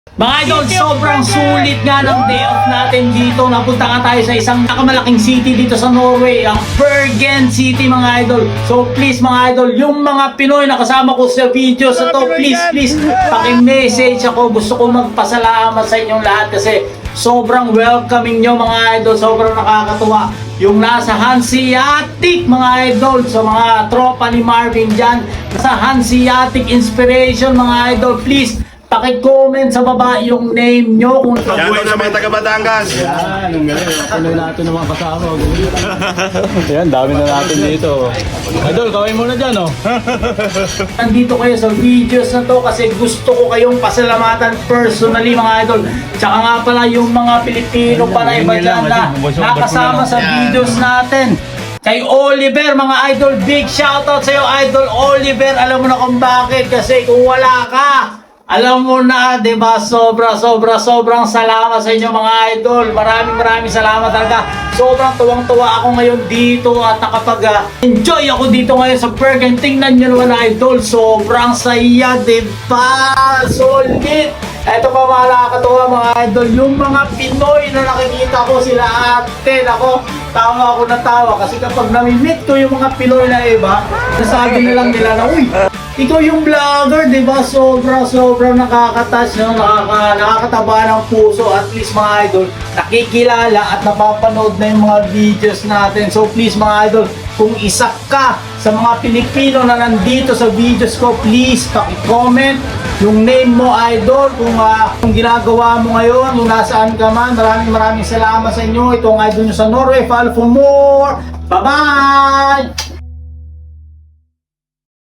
Mga idol, sobrang sulit nga ng day off natin dito. Napunta nga tayo sa isang nakamalaking city dito sa Norway, ang Bergen City mga idol. So please mga idol, yung mga Pinoy na kasama ko sa video sa to, please paki-message ako. Gusto ko magpasalamat sa inyong lahat kasi sobrang welcoming nyo mga idol. Sobrang nakakatuwa. Yung nasa Hanseatic mga idol, so mga tropa ni Marvin dyan, nasa Hanseatic Inspiration mga idol, please paki-comment sa baba yung name nyo kung Shoutout sa mga taga-Batangas. Yan, ang galing. Pinoy natin naman kasama. Yan, dami na natin dito. Idol, kawin muna dyan, oh. nandito kayo sa videos na to kasi gusto ko kayong pasalamatan personally mga idol. Tsaka nga pala yung mga Pilipino pa na iba dyan na nakasama sa videos natin. Kay Oliver mga idol, big shoutout sa iyo idol Oliver. Alam mo na kung bakit, kasi kung wala ka, alam mo na, di ba? Sobrang salamat sa inyo mga idol. Maraming salamat talaga. Sobrang tuwang-tuwa ako ngayon dito at nakapag-enjoy ako dito ngayon sa Bergen. Tingnan nyo naman idol, sobrang saya, di ba? Solid! Ito pa mga nakakatuwa mga idol, yung mga Pinoy na nakikita ko sila ate, ako, tawa ako na tawa kasi kapag nami-meet ko yung mga Pinoy na iba, nasabi na lang nila na, uy, ikaw yung vlogger, di ba? Sobrang nakaka-touch, no? Nakakataba ng puso. At least mga idol, nakikilala at napapanood na yung mga videos natin. So please mga idol, kung isa ka sa mga Pilipino na nandito sa videos ko, please paki-comment yung name mo idol, kung ginagawa mo ngayon, kung nasaan ka man. Maraming salamat sa inyo. Itong idol nyo sa Norway. Follow for more. Bye-bye!